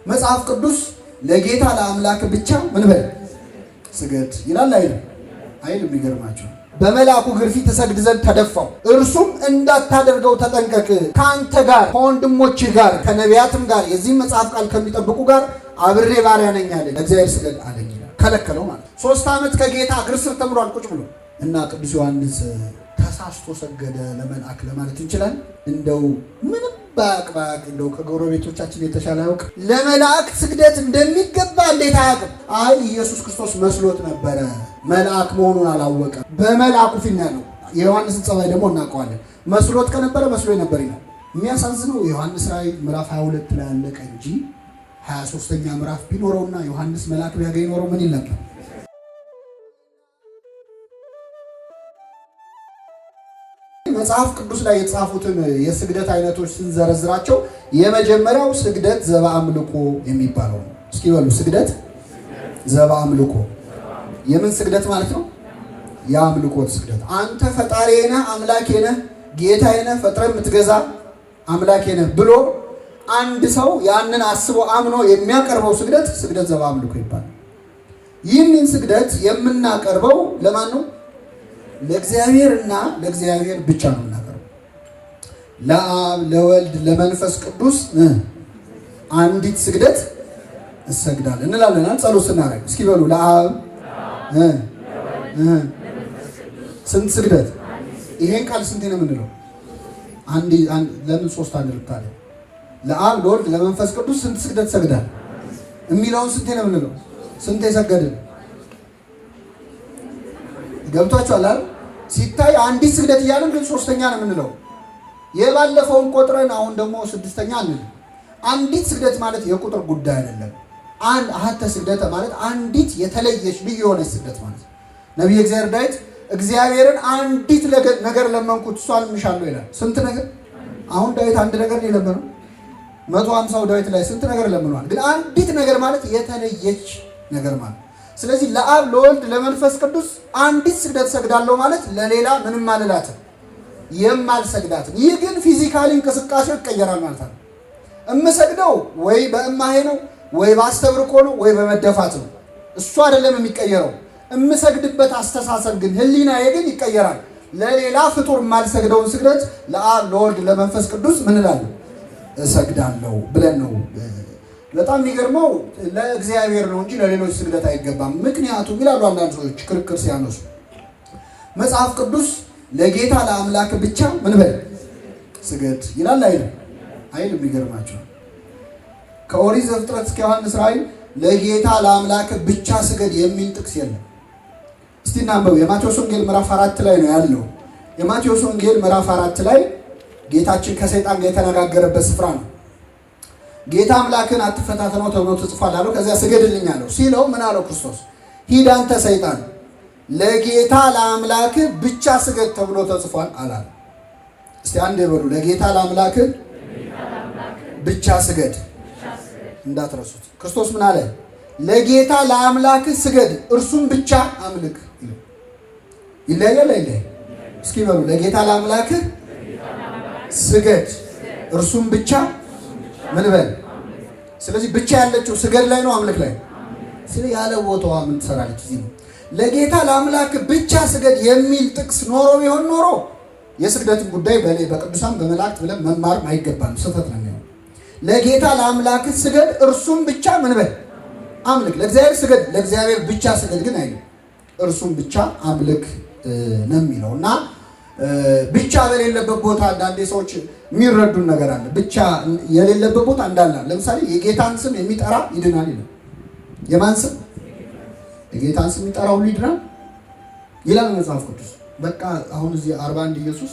መጽሐፍ ቅዱስ ለጌታ ለአምላክ ብቻ ምን በል ስገድ ይላል አይልም? አይልም። ይገርማችሁ በመልአኩ እግር ፊት እሰግድ ዘንድ ተደፋው፣ እርሱም እንዳታደርገው ተጠንቀቅ፣ ከአንተ ጋር ከወንድሞችህ ጋር ከነቢያትም ጋር የዚህም መጽሐፍ ቃል ከሚጠብቁ ጋር አብሬ ባሪያ ነኝ አለ። ለእግዚአብሔር ስገድ አለኝ ይላል። ከለከለው ማለት 3 ዓመት ከጌታ እግር ስር ተምሯል ቁጭ ብሎ እና ቅዱስ ዮሐንስ ተሳስቶ ሰገደ ለመልአክ ለማለት እንችላለን። እንደው ምንም ባቅ እንደው ከጎረቤቶቻችን የተሻለ ያውቅ ለመልአክ ስግደት እንደሚገባ እንዴት አያውቅም? አይ ኢየሱስ ክርስቶስ መስሎት ነበረ፣ መልአክ መሆኑን አላወቀም። በመልአኩ ፊት ያለው የዮሐንስን ጸባይ ደግሞ እናውቀዋለን። መስሎት ከነበረ መስሎ ነበር ይላል። የሚያሳዝነው የዮሐንስ ራእይ ምዕራፍ 22 ላይ ያለቀ እንጂ 23ኛ ምዕራፍ ቢኖረውና ዮሐንስ መልአክ ቢያገኝ ኖረው ምን ይል ነበር? መጽሐፍ ቅዱስ ላይ የተጻፉትን የስግደት አይነቶች ስንዘረዝራቸው የመጀመሪያው ስግደት ዘበአምልኮ የሚባለው ነው። እስኪ በሉ ስግደት ዘበአምልኮ። የምን ስግደት ማለት ነው? የአምልኮት ስግደት። አንተ ፈጣሪዬ ነህ፣ አምላኬ ነህ፣ ጌታዬ ነህ፣ ፈጥረህ የምትገዛ አምላኬ ነህ ብሎ አንድ ሰው ያንን አስቦ አምኖ የሚያቀርበው ስግደት ስግደት ዘበአምልኮ ይባላል። ይህንን ስግደት የምናቀርበው ለማን ነው? ለእግዚአብሔርና ለእግዚአብሔር ብቻ ነው የምናቀርበው። ለአብ ለወልድ ለመንፈስ ቅዱስ አንዲት ስግደት እሰግዳለሁ እንላለን። ጸሎት ስናደርግ እስኪ በሉ ለአብ ስንት ስግደት? ይሄን ቃል ስንቴ ነው የምንለው? አንድ ለምን 3 አንልታለ? ለአብ ለወልድ ለመንፈስ ቅዱስ ስንት ስግደት ሰግዳል የሚለውን ስንቴ ነው የምንለው? ስንቴ ሰገድን? ገብቷችኋል አይደል? ሲታይ አንዲት ስግደት እያልን ግን 3ኛ ነው የምንለው። የባለፈውን ቆጥረን አሁን ደግሞ 6ኛ አንል። አንዲት ስግደት ማለት የቁጥር ጉዳይ አይደለም። አንድ አሐተ ስግደተ ማለት አንዲት የተለየች ልዩ የሆነች ስግደት ማለት ነው። ነቢየ እግዚአብሔር ዳዊት እግዚአብሔርን አንዲት ነገር ለመንኩት እሷን እምሻለሁ ይላል። ስንት ነገር? አሁን ዳዊት አንድ ነገር ነው የለመነው። 150ው ዳዊት ላይ ስንት ነገር ለምኗል። ግን አንዲት ነገር ማለት የተለየች ነገር ማለት። ስለዚህ ለአብ ለወልድ ለመንፈስ ቅዱስ አንዲት ስግደት ሰግዳለሁ ማለት ለሌላ ምንም አልላትም የማልሰግዳትም። ይህ ግን ፊዚካሊ እንቅስቃሴው ይቀየራል ማለት ነው። እምሰግደው ወይ በእማሄ ነው ወይ በአስተብርኮ ነው ወይ በመደፋት ነው። እሱ አይደለም የሚቀየረው። እምሰግድበት አስተሳሰብ ግን ህሊናዬ ግን ይቀየራል። ለሌላ ፍጡር የማልሰግደውን ስግደት ለአብ ለወልድ ለመንፈስ ቅዱስ ምን እላለሁ? እሰግዳለሁ ብለን ነው። በጣም የሚገርመው ለእግዚአብሔር ነው እንጂ ለሌሎች ስግደት አይገባም። ምክንያቱም ይላሉ አንዳንድ ሰዎች ክርክር ሲያነሱ መጽሐፍ ቅዱስ ለጌታ ለአምላክ ብቻ ምን በል ስገድ ይላል አይልም? አይልም። ይገርማቸው ከኦሪት ዘፍጥረት እስከ ዮሐንስ ራእይ ለጌታ ለአምላክ ብቻ ስገድ የሚል ጥቅስ የለም። እስቲ እናንበው። የማቴዎስ ወንጌል ምዕራፍ 4 ላይ ነው ያለው። የማቴዎስ ወንጌል ምዕራፍ 4 ላይ ጌታችን ከሰይጣን ጋር የተነጋገረበት ስፍራ ነው። ጌታ አምላክን አትፈታተነው ተብሎ ተጽፏል አለው። ከዚያ ስገድልኝ አለው ሲለው ምን አለው ክርስቶስ? ሂድ አንተ ሰይጣን ለጌታ ለአምላክ ብቻ ስገድ ተብሎ ተጽፏል አላለ። እስቲ አንድ ይበሉ። ለጌታ ለአምላክ ብቻ ስገድ እንዳትረሱት። ክርስቶስ ምን አለ? ለጌታ ለአምላክ ስገድ እርሱም ብቻ አምልክ። ይለያል አይለያል? እስኪ በሉ። ለጌታ ለአምላክ ስገድ እርሱም ብቻ ምን በል። ስለዚህ ብቻ ያለችው ስገድ ላይ ነው አምልክ ላይ። ስለዚህ ያለ ቦታዋ ምን ትሰራለች? እዚህ ነው ለጌታ ለአምላክ ብቻ ስገድ የሚል ጥቅስ ኖሮ ቢሆን ኖሮ የስግደትን ጉዳይ በቅዱሳን በመላእክት ብለን መማር አይገባም። ስህተት ነው የሚሆነው። ለጌታ ለአምላክ ስገድ እርሱም ብቻ ምን በል አምልክ። ለእግዚአብሔር ስገድ ለእግዚአብሔር ብቻ ስገድ ግን አይልም። እርሱም ብቻ አምልክ ነው የሚለው እና ብቻ በሌለበት ቦታ አንዳንዴ ሰዎች የሚረዱን ነገር አለ። ብቻ የሌለበት ቦታ እንዳለ ለምሳሌ የጌታን ስም የሚጠራ ይድናል ይላል። የማን ስም? የጌታን ስም የሚጠራ ሁሉ ይድናል ይላል መጽሐፍ ቅዱስ። በቃ አሁን እዚህ 41 ኢየሱስ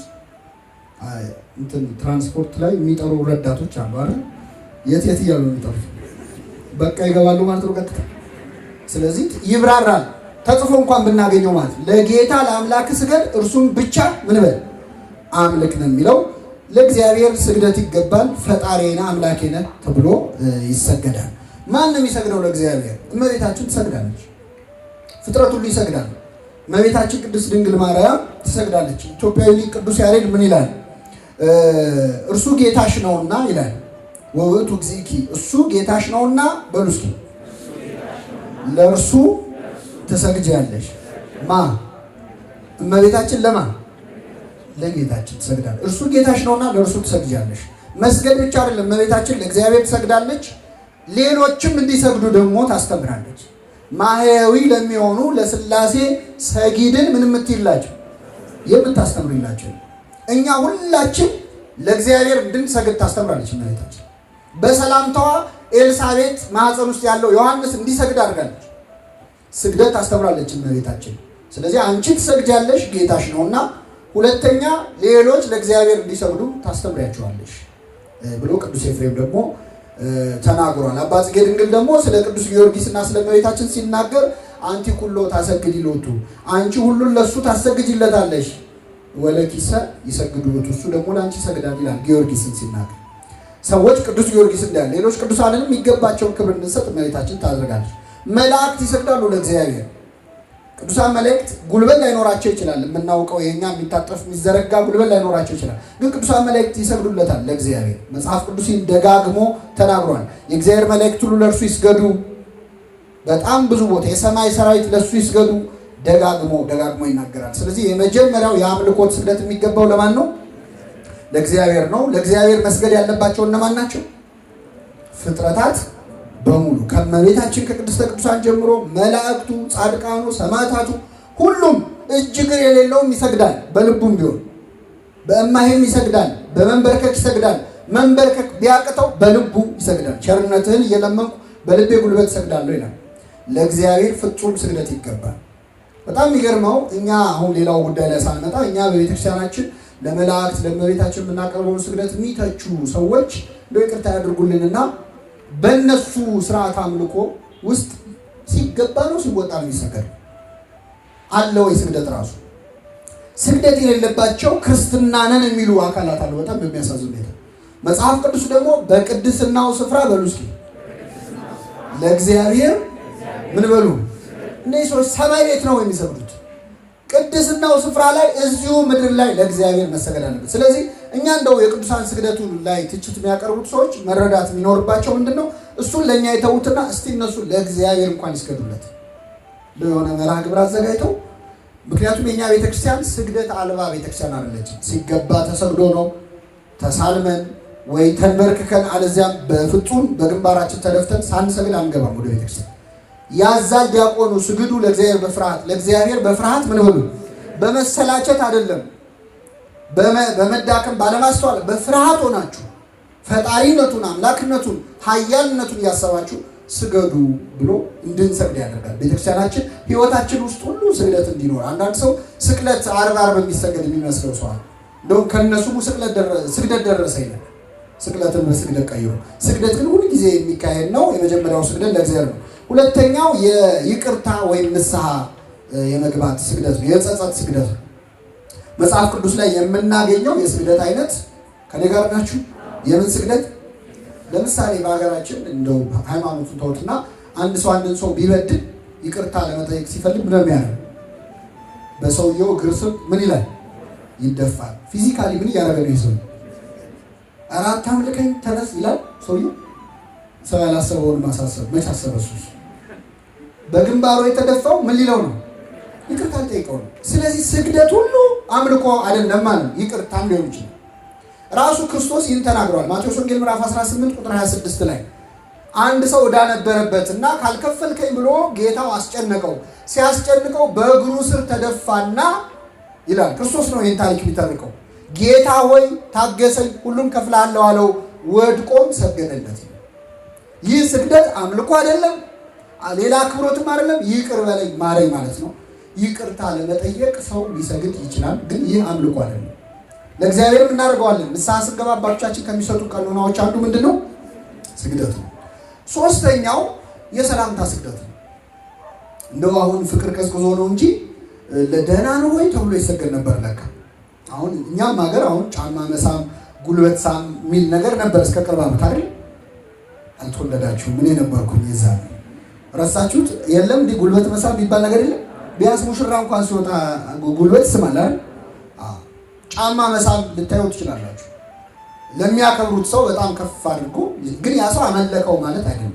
ትራንስፖርት ላይ የሚጠሩ ረዳቶች አሉ አይደል? የት እያሉ የሚጠሩ በቃ ይገባሉ ማለት ነው ቀጥታ። ስለዚህ ይብራራል ተጽፎ እንኳን ብናገኘው ማለት ለጌታ ለአምላክ ስገድ እርሱም ብቻ ምን በል አምልክ ነው የሚለው። ለእግዚአብሔር ስግደት ይገባል። ፈጣሪና አምላኬና ተብሎ ይሰገዳል። ማን ነው የሚሰግደው ለእግዚአብሔር? እመቤታችን ትሰግዳለች። ፍጥረት ሁሉ ይሰግዳል። እመቤታችን ቅድስት ድንግል ማርያም ትሰግዳለች። ኢትዮጵያዊ ሊቅ ቅዱስ ያሬድ ምን ይላል? እርሱ ጌታሽ ነውና ይላል። ወውእቱ እግዚእኪ እሱ ጌታሽ ነውና በሉ እስኪ ለእርሱ ትሰግጃለሽ። ማ እመቤታችን ለማ ለጌታችን ትሰግዳለች። እርሱ ጌታሽ ነውና ለእርሱ ትሰግጃለሽ። መስገድ ብቻ አይደለም፣ እመቤታችን ለእግዚአብሔር ትሰግዳለች፣ ሌሎችም እንዲሰግዱ ደግሞ ታስተምራለች። ማህያዊ ለሚሆኑ ለሥላሴ ሰጊድን ምን የምትይላቸው የምታስተምርላቸው። እኛ ሁላችን ለእግዚአብሔር እንድንሰግድ ታስተምራለች እመቤታችን። በሰላምታዋ ኤልሳቤጥ ማኅፀን ውስጥ ያለው ዮሐንስ እንዲሰግድ አድርጋለች። ስግደት ታስተምራለች እመቤታችን። ስለዚህ አንቺ ትሰግጃለሽ ጌታሽ ነውና፣ ሁለተኛ ሌሎች ለእግዚአብሔር እንዲሰግዱ ታስተምሪያቸዋለሽ ብሎ ቅዱስ ኤፍሬም ደግሞ ተናግሯል። አባ ጽጌ ድንግል ደግሞ ስለ ቅዱስ ጊዮርጊስና ስለ እመቤታችን ሲናገር አንቲ ኩሎ ታሰግዲ ሎቱ አንቺ ሁሉን ለሱ ታሰግጂለታለሽ፣ ወለኪሰ ይሰግዱ ሎቱ እሱ ደግሞ ለአንቺ ይሰግዳል ይላል ጊዮርጊስን ሲናገር። ሰዎች ቅዱስ ጊዮርጊስ እንዳለ ሌሎች ቅዱሳንንም የሚገባቸውን ክብር እንድንሰጥ እመቤታችን ታደርጋለች። መላእክት ይሰግዳሉ ለእግዚአብሔር። ቅዱሳን መላእክት ጉልበት ላይኖራቸው ይችላል። የምናውቀው የኛ የሚታጠፍ የሚዘረጋ ጉልበት ላይኖራቸው ይችላል። ግን ቅዱሳን መላእክት ይሰግዱለታል ለእግዚአብሔር። መጽሐፍ ቅዱስ ደጋግሞ ተናግሯል። የእግዚአብሔር መላእክት ሁሉ ለእርሱ ይስገዱ። በጣም ብዙ ቦታ የሰማይ ሰራዊት ለእሱ ይስገዱ ደጋግሞ ይናገራል። ስለዚህ የመጀመሪያው የአምልኮት ስግደት የሚገባው ለማን ነው? ለእግዚአብሔር ነው። ለእግዚአብሔር መስገድ ያለባቸው እነማን ናቸው? ፍጥረታት በሙሉ ከእመቤታችን ከቅድስተ ቅዱሳን ጀምሮ መላእክቱ፣ ጻድቃኑ፣ ሰማዕታቱ ሁሉም እጅ እግር የሌለውም ይሰግዳል። በልቡም ቢሆን በእማሄም ይሰግዳል። በመንበርከክ ይሰግዳል። መንበርከክ ቢያቅተው በልቡ ይሰግዳል። ቸርነትህን እየለመንኩ በልቤ ጉልበት እሰግዳለሁ ይላል። ለእግዚአብሔር ፍጹም ስግደት ይገባል። በጣም የሚገርመው እኛ አሁን ሌላው ጉዳይ ላይ ሳንመጣ እኛ በቤተክርስቲያናችን ለመላእክት ለእመቤታችን የምናቀርበውን ስግደት የሚተቹ ሰዎች እንደው ይቅርታ ያድርጉልንና በእነሱ ስርዓት አምልኮ ውስጥ ሲገባ ነው ሲወጣ ነው የሚሰገድ አለ ወይ? ስግደት ራሱ ስግደት የሌለባቸው ክርስትና ነን የሚሉ አካላት አሉ። በጣም በሚያሳዝን ሁኔታ መጽሐፍ ቅዱስ ደግሞ በቅድስናው ስፍራ በሉ እስኪ ለእግዚአብሔር ምን በሉ። እነዚህ ሰዎች ሰማይ ቤት ነው የሚሰግዱት። ቅድስናው ስፍራ ላይ እዚሁ ምድር ላይ ለእግዚአብሔር መሰገድ አለበት። ስለዚህ እኛ እንደው የቅዱሳን ስግደቱ ላይ ትችት የሚያቀርቡት ሰዎች መረዳት የሚኖርባቸው ምንድን ነው? እሱን ለእኛ የተዉትና እስቲ እነሱ ለእግዚአብሔር እንኳን ይስገዱለት የሆነ መርሃ ግብር አዘጋጅተው። ምክንያቱም የእኛ ቤተክርስቲያን ስግደት አልባ ቤተክርስቲያን አይደለችም። ሲገባ ተሰግዶ ነው ተሳልመን ወይ ተንበርክከን አለዚያም በፍጹም በግንባራችን ተደፍተን ሳንሰግድ አንገባም ወደ ቤተክርስቲያን። ያዛል ዲያቆኑ ስግዱ ለእግዚአብሔር በፍርሃት ምን በሉ በመሰላቸት አይደለም፣ በመዳከም ባለማስተዋል በፍርሃት ሆናችሁ ፈጣሪነቱን አምላክነቱን ኃያልነቱን እያሰባችሁ ስገዱ ብሎ እንድንሰግድ ያደርጋል። ቤተክርስቲያናችን ሕይወታችን ውስጥ ሁሉ ስግደት እንዲኖር። አንዳንድ ሰው ስቅለት ዓርብ የሚሰገድ የሚመስለው ሰዋል። እንደውም ከነሱ ስግደት ደረሰ ይላል። ስቅለትን በስግደት ቀይሮ፣ ስግደት ግን ሁሉ ጊዜ የሚካሄድ ነው። የመጀመሪያው ስግደት ለእግዚአብሔር ነው። ሁለተኛው የይቅርታ ወይም ንስሐ የመግባት ስግደት ነው። የጸጸት ስግደት ነው። መጽሐፍ ቅዱስ ላይ የምናገኘው የስግደት አይነት ከኔ ጋር ናችሁ? የምን ስግደት? ለምሳሌ በሀገራችን እንደው ሃይማኖቱን ተውትና አንድ ሰው አንድን ሰው ቢበድል ይቅርታ ለመጠየቅ ሲፈልግ ምን የሚያደርግ? በሰውየው እግር ስር ምን ይላል? ይደፋል። ፊዚካሊ ምን እያደረገ ነው? ሰው አራት አምልከኝ ተነስ ይላል ሰውየው። ሰው ያላሰበውን ማሳሰብ መች አሰበ? እሱ በግንባሩ የተደፋው ምን ሊለው ነው? ይቅርታ ጠይቀው ነው። ስለዚህ ስግደት ሁሉ አምልኮ አይደለም ማለት ይቅርታም ሊሆን ይችላል። ራሱ ክርስቶስ ይህን ተናግሯል። ማቴዎስ ወንጌል ምዕራፍ 18 ቁጥር 26 ላይ አንድ ሰው ዕዳ ነበረበትና ካልከፈልከኝ ብሎ ጌታው አስጨነቀው። ሲያስጨንቀው በእግሩ ስር ተደፋና ይላል። ክርስቶስ ነው ይህን ታሪክ የሚተርከው። ጌታ ሆይ ታገሰኝ፣ ሁሉም ከፍላለሁ አለው። ወድቆም ሰገደለት። ይህ ስግደት አምልኮ አይደለም፣ ሌላ አክብሮትም አይደለም። ይቅር በለኝ ማረኝ ማለት ነው። ይቅርታ ለመጠየቅ ሰው ሊሰግድ ይችላል፣ ግን ይህ አምልኮ አይደለም። ለእግዚአብሔርም እናደርገዋለን። ንስሐ ስንገባ አባቶቻችን ከሚሰጡ ቀኖናዎች አንዱ ምንድን ነው? ስግደት ነው። ሶስተኛው የሰላምታ ስግደት ነው። እንደው አሁን ፍቅር ቀዝቅዞ ነው እንጂ ለደህና ነው ወይ ተብሎ ይሰገድ ነበር ለካ። አሁን እኛም ሀገር አሁን ጫማ መሳም ጉልበት ሳም የሚል ነገር ነበር እስከ ቅርብ ዓመት አይደል? አልተወለዳችሁም። ምን የነበርኩኝ የዛ ረሳችሁት? የለም እንዲህ ጉልበት መሳም የሚባል ነገር የለም። ቢያንስ ሙሽራ እንኳን ሲወጣ ጉልበት ይስማል አይደል? ጫማ መሳም ልታዩ ትችላላችሁ። ለሚያከብሩት ሰው በጣም ከፍ አድርጎ ግን ያ ሰው አመለከው ማለት አይደለም።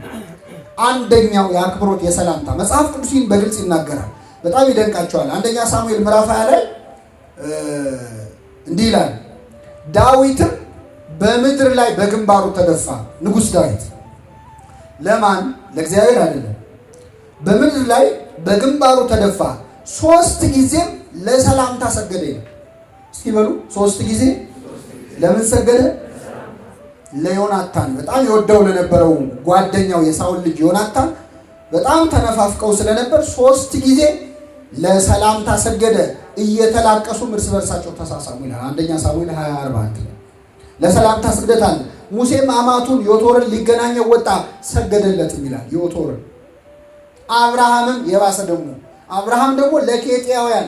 አንደኛው የአክብሮት የሰላምታ መጽሐፍ ቅዱስን በግልጽ ይናገራል። በጣም ይደንቃቸዋል። አንደኛ ሳሙኤል ምዕራፍ 20 ላይ እንዲህ ይላል፣ ዳዊትም በምድር ላይ በግንባሩ ተደፋ። ንጉሥ ዳዊት ለማን? ለእግዚአብሔር አይደለም። በምድር ላይ በግንባሩ ተደፋ፣ 3 ጊዜም ለሰላምታ ሰገደ። እስኪ በሉ 3 ጊዜ ለምን ሰገደ? ለዮናታን በጣም ይወደው ለነበረው ጓደኛው የሳውል ልጅ ዮናታን በጣም ተነፋፍቀው ስለነበር 3 ጊዜ ለሰላምታ ሰገደ። እየተላቀሱ እርስ በርሳቸው ተሳሳሙ ይላል አንደኛ ሳሙኤል 20:41 ለሰላምታ ስግደት አለ። ሙሴም አማቱን ዮቶርን ሊገናኘው ወጣ፣ ሰገደለትም ይላል ዮቶርን። አብርሃምም የባሰ ደግሞ አብርሃም ደግሞ ለኬጢያውያን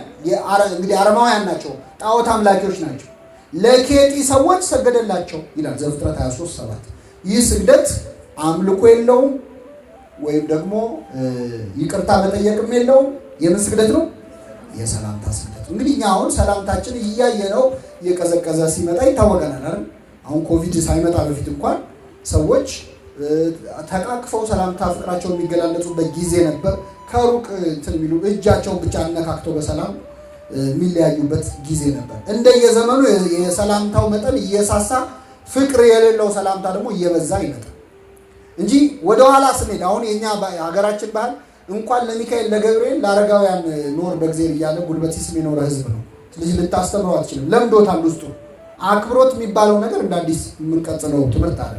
እንግዲህ አረማውያን ናቸው፣ ጣዖት አምላኪዎች ናቸው። ለኬጢ ሰዎች ሰገደላቸው ይላል ዘፍጥረት 23:7። ይህ ስግደት አምልኮ የለውም ወይም ደግሞ ይቅርታ መጠየቅም የለውም። የምን ስግደት ነው? የሰላምታ ስግደት። እንግዲህ እኛ አሁን ሰላምታችን እያየነው እየቀዘቀዘ ሲመጣ ይታወቀናል አይደል? አሁን ኮቪድ ሳይመጣ በፊት እንኳን ሰዎች ተቃቅፈው ሰላምታ ፍቅራቸውን የሚገላለጹበት ጊዜ ነበር። ከሩቅ እንትን የሚሉ እጃቸውን ብቻ አነካክተው በሰላም የሚለያዩበት ጊዜ ነበር። እንደየዘመኑ የሰላምታው መጠን እየሳሳ ፍቅር የሌለው ሰላምታ ደግሞ እየበዛ ይመጣል እንጂ ወደኋላ ስንሄድ አሁን የኛ ሀገራችን ባህል እንኳን ለሚካኤል ለገብርኤል ለአረጋውያን ኖር በእግዚአብሔር እያለ ጉልበት ሲስም የኖረ ህዝብ ነው። ስለዚህ ልታስተምረው አትችልም፣ ለምዶታል ውስጡ። አክብሮት የሚባለው ነገር እንደ አዲስ የምንቀጥለው ትምህርት አለ።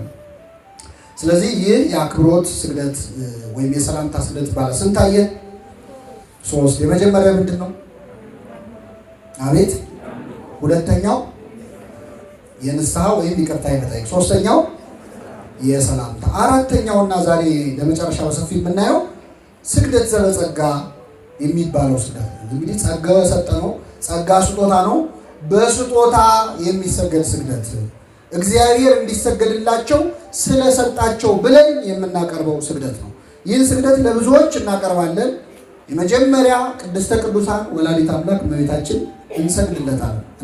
ስለዚህ ይህ የአክብሮት ስግደት ወይም የሰላምታ ስግደት ይባላል። ስንት አየ? 3። የመጀመሪያ ምንድን ነው? አቤት። ሁለተኛው የንስሐ ወይም ይቅርታ የመጠየቅ፣ ሶስተኛው የሰላምታ፣ አራተኛውና ዛሬ ለመጨረሻ በሰፊ የምናየው ስግደት ዘበጸጋ የሚባለው ስግደት። እንግዲህ ጸጋ የሰጠነው ጸጋ ስጦታ ነው። በስጦታ የሚሰገድ ስግደት እግዚአብሔር እንዲሰገድላቸው ስለሰጣቸው ብለን የምናቀርበው ስግደት ነው። ይህን ስግደት ለብዙዎች እናቀርባለን። የመጀመሪያ ቅድስተ ቅዱሳን ወላዲተ አምላክ እመቤታችን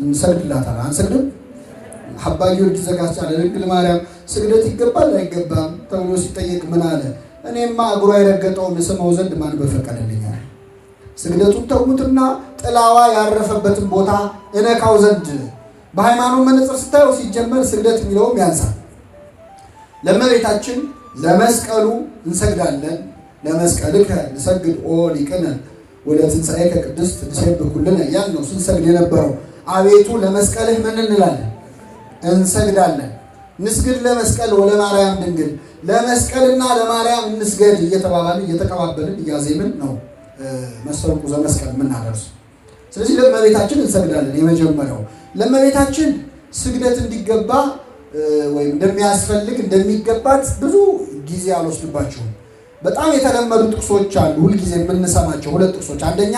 እንሰግድላታለን። አንሰግድም? አባ ጊዮርጊስ ዘጋስጫ ለድንግል ማርያም ስግደት ይገባል አይገባም ተብሎ ሲጠየቅ ምን አለ? እኔማ እግሯ የረገጠውን ስመው ዘንድ ማን በፈቀደልኛል? ስግደቱን ተውትና ጥላዋ ያረፈበትን ቦታ እነካው ዘንድ። በሃይማኖት መነጽር ስታየው ሲጀመር ስግደት የሚለውም ያንሳል። ለእመቤታችን ለመስቀሉ እንሰግዳለን። ለመስቀልከ ንሰግድ ኦ ሊቅነ ወለትንሣኤከ ቅድስት ንሴብሕ ኩልነ ያን ነው ስንሰግድ የነበረው። አቤቱ ለመስቀልህ ምን እንላለን? እንሰግዳለን። ንስግድ ለመስቀል ወለማርያም ድንግል፣ ለመስቀልና ለማርያም እንስገድ እየተባባልን እየተቀባበልን እያዜምን ነው መሰንቆ ዘመስቀል የምናደርሱ። ስለዚህ ለእመቤታችን እንሰግዳለን። የመጀመሪያው ለእመቤታችን ስግደት እንዲገባ ወይም እንደሚያስፈልግ እንደሚገባት ብዙ ጊዜ አልወስድባቸውም። በጣም የተለመዱ ጥቅሶች አሉ፣ ሁልጊዜ የምንሰማቸው 2 ጥቅሶች። አንደኛ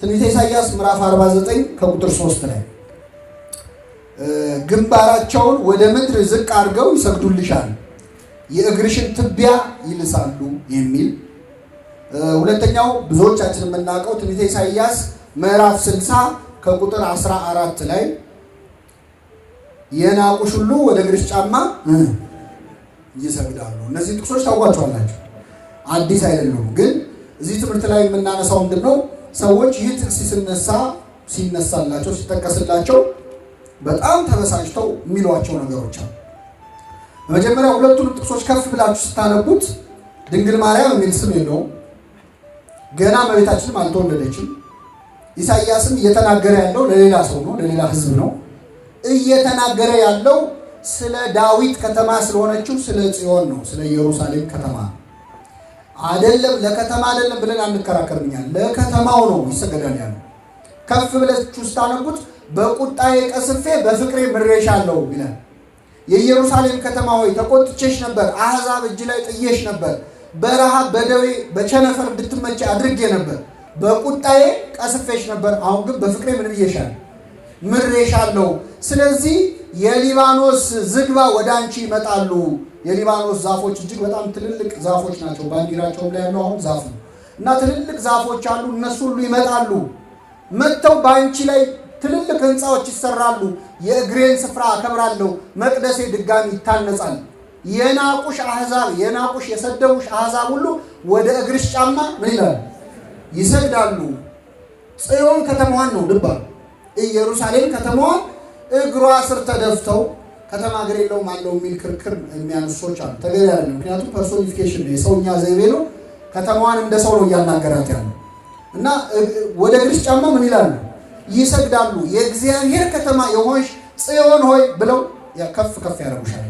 ትንቢተ ኢሳይያስ ምዕራፍ 49 ከቁጥር 3 ላይ ግንባራቸውን ወደ ምድር ዝቅ አድርገው ይሰግዱልሻል፣ የእግርሽን ትቢያ ይልሳሉ የሚል። ሁለተኛው ብዙዎቻችን የምናውቀው ትንቢተ ኢሳይያስ ምዕራፍ 60 ከቁጥር 14 ላይ የናቁሽ ሁሉ ወደ እግርሽ ጫማ ይሰግዳሉ። እነዚህ ጥቅሶች ታውቋቸዋላችሁ፣ አዲስ አይደሉም። ግን እዚህ ትምህርት ላይ የምናነሳው ምንድነው? ሰዎች ይህ ጥቅስ ሲነሳላቸው ሲጠቀስላቸው በጣም ተበሳጭተው የሚሏቸው ነገሮች አሉ። በመጀመሪያ ሁለቱንም ጥቅሶች ከፍ ብላችሁ ስታነቡት ድንግል ማርያም የሚል ስም የለውም። ገና እመቤታችንም አልተወለደችም። ኢሳይያስም እየተናገረ ያለው ለሌላ ሰው ነው፣ ለሌላ ሕዝብ ነው። እየተናገረ ያለው ስለ ዳዊት ከተማ ስለሆነችው ስለ ጽዮን ነው፣ ስለ ኢየሩሳሌም ከተማ አይደለም። ለከተማ አይደለም ብለን አንከራከርኛል። ለከተማው ነው ይሰገዳል ያለው። ከፍ ብላችሁ ስታነቡት በቁጣዬ ቀስፌ በፍቅሬ ምሬሻለሁ ይላል። የኢየሩሳሌም ከተማ ሆይ ተቆጥቼሽ ነበር፣ አሕዛብ እጅ ላይ ጥዬሽ ነበር፣ በረሃብ በደዌ በቸነፈር እንድትመጪ አድርጌ ነበር፣ በቁጣዬ ቀስፌሽ ነበር፣ አሁን ግን በፍቅሬ ምን ብዬሻለሁ? ምሬሻለሁ። ስለዚህ የሊባኖስ ዝግባ ወደ አንቺ ይመጣሉ። የሊባኖስ ዛፎች እጅግ በጣም ትልልቅ ዛፎች ናቸው። ባንዲራቸውም ላይ ያለው አሁን ዛፍ ነው እና ትልልቅ ዛፎች አሉ። እነሱ ሁሉ ይመጣሉ። መጥተው በአንቺ ላይ ትልልቅ ህንፃዎች ይሰራሉ። የእግሬን ስፍራ አከብራለሁ፣ መቅደሴ ድጋሚ ይታነጻል። የናቁሽ አሕዛብ የናቁሽ የሰደቡሽ አሕዛብ ሁሉ ወደ እግርሽ ጫማ ምን ይላል? ይሰግዳሉ። ጽዮን ከተማዋን ነው ልባ ኢየሩሳሌም ከተማዋን እግሯ ስር ተደፍተው ከተማ እግር የለውም አለው የሚል ክርክር የሚያነሱ ሰዎች አሉ። ተገቢ አይደለም። ምክንያቱም ፐርሶኒፊኬሽን ነው፣ የሰውኛ ዘይቤ ነው። ከተማዋን እንደ ሰው ነው እያናገራት ያለው እና ወደ እግርሽ ጫማ ምን ይላሉ? ይሰግዳሉ። የእግዚአብሔር ከተማ የሆንሽ ጽዮን ሆይ ብለው ከፍ ከፍ ያደርጉሻል።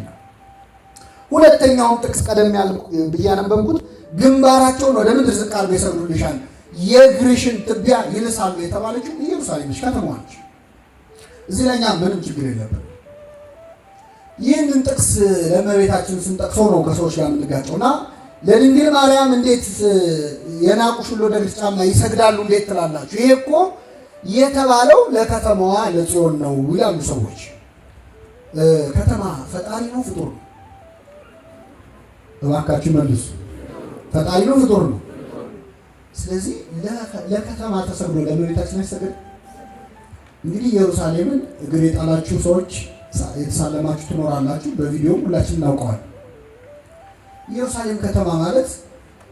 ሁለተኛውም ጥቅስ ቀደም ያለ ብዬ ያነበብኩት ግንባራቸውን ወደ ምድር ዝቅ አድርገው ይሰግዱልሻል፣ የእግርሽን ትቢያ ይልሳሉ የተባለችው ኢየሩሳሌም ነች፣ ከተማዋ ነች። እዚህ ላይ እኛ ምንም ችግር የለብን። ይህንን ጥቅስ ለእመቤታችን ስንጠቅሰው ነው ከሰዎች ጋር የምንጋጨው እና ለድንግል ማርያም እንዴት የናቁሽ ሁሉ ወደ እግርሽ ጫማ ይሰግዳሉ እንዴት ትላላችሁ? ይሄ እኮ የተባለው ለከተማዋ ለጽዮን ነው ይላሉ ሰዎች። ከተማ ፈጣሪ ነው ፍጡር ነው? እባካችሁ መልሱ። ፈጣሪ ነው ፍጡር ነው? ስለዚህ ለከተማ ተሰግዶ ለእመቤታችን አይሰገድ? እንግዲህ ኢየሩሳሌምን እግር የጣላችሁ ሰዎች የተሳለማችሁ ትኖራላችሁ። በቪዲዮም ሁላችን እናውቀዋል። ኢየሩሳሌም ከተማ ማለት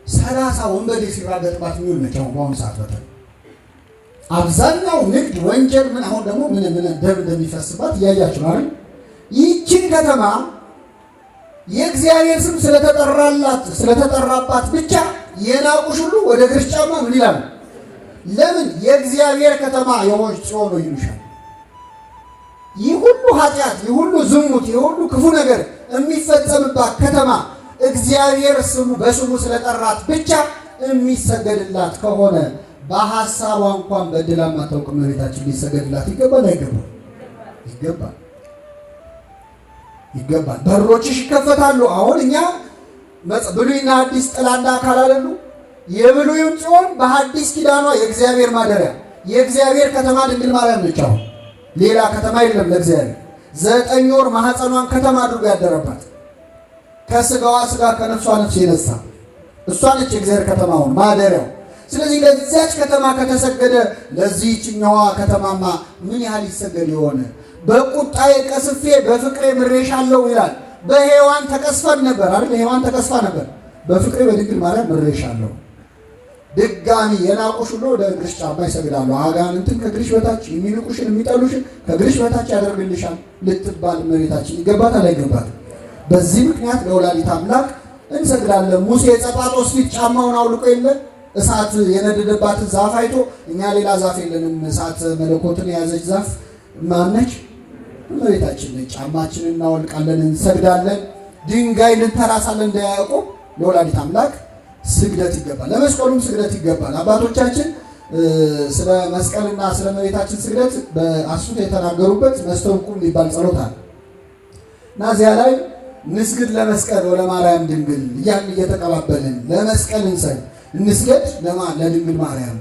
30 ወንበዴ ሲራገጥባት የሚውል ነች። አሁን በአሁኑ ሰዓት በተለይ አብዛኛው ንግድ፣ ወንጀል ምን አሁን ደግሞ ምን ደም እንደሚፈስባት እያያችሁ ነው አይደል? ይህችን ከተማ የእግዚአብሔር ስም ስለተጠራባት ብቻ የናቁሽ ሁሉ ወደ እግርሽ ጫማ ምን ይላል? ለምን? የእግዚአብሔር ከተማ የሆንሽ ጽዮን ነው ይሉሻል። ይህ ሁሉ ኃጢአት፣ ይህ ሁሉ ዝሙት፣ ይህ ሁሉ ክፉ ነገር የሚፈጸምባት ከተማ እግዚአብሔር በስሙ ስለጠራት ብቻ የሚሰገድላት ከሆነ በሐሳቧ እንኳን በድላ ማታውቅ እመቤታችን ሊሰገድላት ይገባል አይገባም? ይገባል። ይገባል። በሮችሽ ይከፈታሉ። አሁን እኛ ብሉይና አዲስ ጥላና አካል አይደሉ? የብሉይም ጽዮን በሐዲስ ኪዳኗ የእግዚአብሔር ማደሪያ የእግዚአብሔር ከተማ ድንግል ማርያም ነች። አሁን ሌላ ከተማ የለም ለእግዚአብሔር። 9 ወር ማህፀኗን ከተማ አድርጎ ያደረባት ከስጋዋ ስጋ ከነፍሷ ነፍስ የነሳ እሷ ነች የእግዚአብሔር ከተማውን ማደሪያው። ስለዚህ ለዚያች ከተማ ከተሰገደ ለዚህችኛዋ ከተማማ ምን ያህል ይሰገድ ይሆን? በቁጣዬ ቀስፌ በፍቅሬ ምሬሻለሁ ይላል። በሔዋን ተቀስፈን ነበር አይደል? ሔዋን ተቀስፋ ነበር። በፍቅሬ በድንግል ማርያም ምሬሻለሁ። ድጋሚ የናቁሽ ሁሉ ወደ እግርሽ ጫማ ይሰግዳሉ። አጋንንትን ከእግርሽ በታች የሚንቁሽን የሚጠሉሽን ከእግርሽ በታች ያደርግልሻል ልትባል እመቤታችን ይገባታል አይገባትም? በዚህ ምክንያት ለወላዲተ አምላክ እንሰግዳለን። ሙሴ ጸጳጦስ ፊት ጫማውን አውልቆ የለ እሳት የነደደባትን ዛፍ አይቶ እኛ ሌላ ዛፍ የለንም፣ እሳት መለኮትን የያዘች ዛፍ ማነች? እመቤታችን ነች። ጫማችንን እናወልቃለን፣ እንሰግዳለን። ድንጋይ ልንተራሳለን እንዳያውቁ ለወላዲተ አምላክ ስግደት ይገባል። ለመስቀሉም ስግደት ይገባል። አባቶቻችን ስለ መስቀልና ስለ እመቤታችን ስግደት በአሱት የተናገሩበት መስተንቁ የሚባል ጸሎት አለ እና እዚያ ላይ ንስግድ ለመስቀል ወለማርያም ድንግል እያልን እየተቀባበልን ለመስቀል እንስገድ ለማን? ለድንግል ማርያም።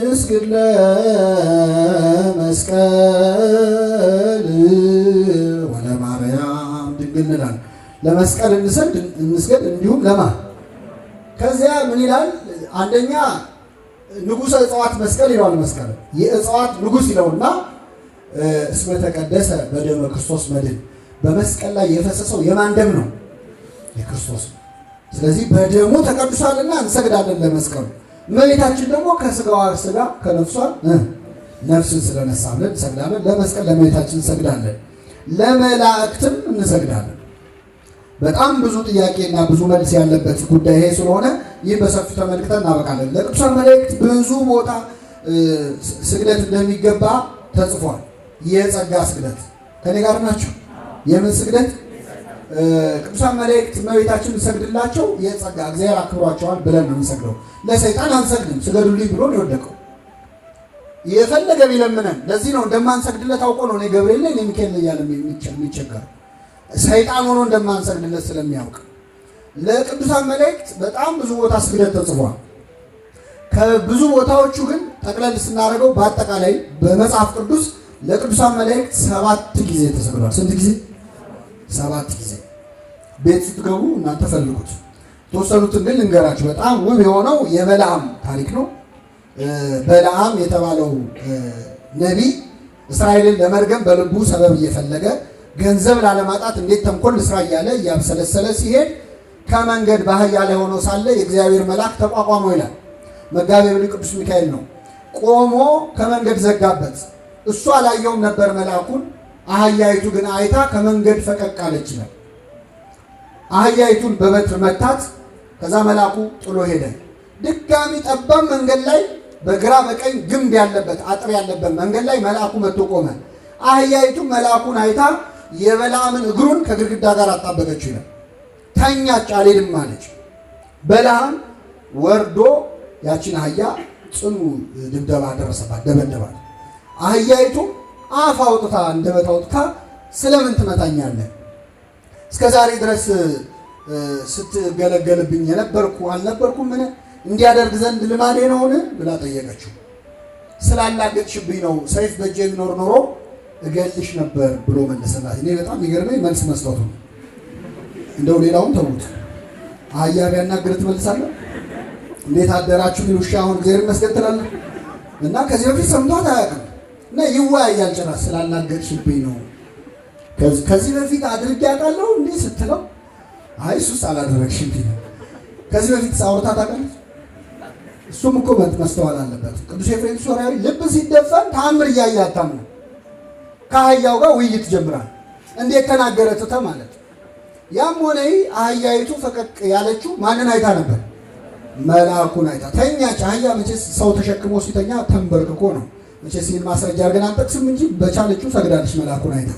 ንስግድ ለመስቀል ወለማርያም ድንግል እንላለን። ለመስቀል እንስገድ እንዲሁም ለማን? ከዚያ ምን ይላል? አንደኛ ንጉሠ እጽዋት መስቀል ይለዋል። መስቀል የእጽዋት ንጉሥ ይለውና እስመ ተቀደሰ በደመ ክርስቶስ መድን፣ በመስቀል ላይ የፈሰሰው የማን ደም ነው? የክርስቶስ። ስለዚህ በደሙ ተቀድሷልና እንሰግዳለን ለመስቀሉ። እመቤታችን ደግሞ ከስጋዋ ስጋ ከነፍሷ ነፍስን ስለነሳለን እንሰግዳለን። ለመስቀል ለእመቤታችን እንሰግዳለን። ለመላእክትም እንሰግዳለን። በጣም ብዙ ጥያቄና ብዙ መልስ ያለበት ጉዳይ ይሄ ስለሆነ ይህ በሰፊው ተመልክተን እናበቃለን። ለቅዱሳን መላእክት ብዙ ቦታ ስግደት እንደሚገባ ተጽፏል። የጸጋ ስግደት ከኔ ጋር ናቸው። የምን ስግደት? ቅዱሳን መላእክት እመቤታችን እንሰግድላቸው የጸጋ እግዚአብሔር አክብሯቸዋል ብለን ነው የምንሰግደው። ለሰይጣን አንሰግድም። ስገዱልኝ ብሎ ነው የወደቀው። የፈለገ ቢለምነን ለዚህ ነው እንደማንሰግድለት አውቆ ነው እኔ ገብርኤል ነኝ ሚካኤል እያለ የሚቸገር ሰይጣን ሆኖ እንደማንሰግድለት ስለሚያውቅ። ለቅዱሳን መላእክት በጣም ብዙ ቦታ ስግደት ተጽፏል። ከብዙ ቦታዎቹ ግን ጠቅለል ስናደርገው በአጠቃላይ በመጽሐፍ ቅዱስ ለቅዱሳን መላእክት 7 ጊዜ ተሰግዷል። ስንት ጊዜ? 7 ጊዜ። ቤት ስትገቡ እናንተ ፈልጉት። የተወሰኑትን ግን ልንገራችሁ። በጣም ውብ የሆነው የበለዓም ታሪክ ነው። በለዓም የተባለው ነቢይ እስራኤልን ለመርገም በልቡ ሰበብ እየፈለገ ገንዘብ ላለማጣት እንዴት ተንኮል ስራ እያለ እያብሰለሰለ ሲሄድ ከመንገድ በአህያ ላይ ሆኖ ሳለ የእግዚአብሔር መልአክ ተቋቋመው ይላል። መጋቤ ብሉይ ቅዱስ ሚካኤል ነው። ቆሞ ከመንገድ ዘጋበት። እሱ አላየውም ነበር መልአኩን። አህያይቱ ግን አይታ ከመንገድ ፈቀቅ አለች ነው። አህያይቱን በበትር መታት። ከዛ መልአኩ ጥሎ ሄደ። ድጋሚ ጠባብ መንገድ ላይ በግራ በቀኝ ግንብ ያለበት አጥር ያለበት መንገድ ላይ መልአኩ መጥቶ ቆመ። አህያይቱ መልአኩን አይታ የበለዓምን እግሩን ከግድግዳ ጋር አጣበቀችው ይላል። ተኛች፣ አልሄድም አለች። በለዓም ወርዶ ያችን አህያ ጽኑ ድብደባ ደረሰባት፣ ደበደባት። አህያይቱ አፍ አውጥታ እንደበት አውጥታ ስለምን ትመታኛለህ? እስከ ዛሬ ድረስ ስትገለገልብኝ የነበርኩ አልነበርኩም? ምን እንዲያደርግ ዘንድ ልማዴ ነውን? ብላ ጠየቀችው። ስላላገጥሽብኝ ነው፣ ሰይፍ በእጄ ቢኖር ኖሮ እገልሽ ነበር ብሎ መለሰላት። እኔ በጣም የሚገርመኝ መልስ መስጠቱ ነው። እንደው ሌላውን ተውት። አህያ ቢያናግር ትመልሳለህ? እንዴት አደራችሁ ቢል ውሻ አሁን እግዚአብሔር ይመስገን ትላለህ? እና ከዚህ በፊት ሰምቷት አያውቅም። እና ይወያያል። ጭራሽ ስላላገጥሽብኝ ነው። ከዚህ በፊት አድርጌ አውቃለሁ እንዲህ ስትለው አይ እሱስ አላደረግሽብኝ ነው። ከዚህ በፊት አውርታ ታውቃለች? እሱም እኮ መስተዋል አለበት። ቅዱስ ኤፍሬም ሶርያዊ ልብ ሲደፈን ተአምር እያየ አታምነው። ከአህያው ጋር ውይይት ጀምራል። እንዴት ተናገረ ትተ ማለት። ያም ሆነ አህያይቱ ፈቀቅ ያለችው ማንን አይታ ነበር? መልአኩን አይታ ተኛች። አህያ መቼስ ሰው ተሸክሞ ሲተኛ ተንበርክኮ ነው። መቼስ ይህን ማስረጃ አድርገን አንጠቅስም እንጂ በቻለችው ሰግዳለች መልአኩን አይታ።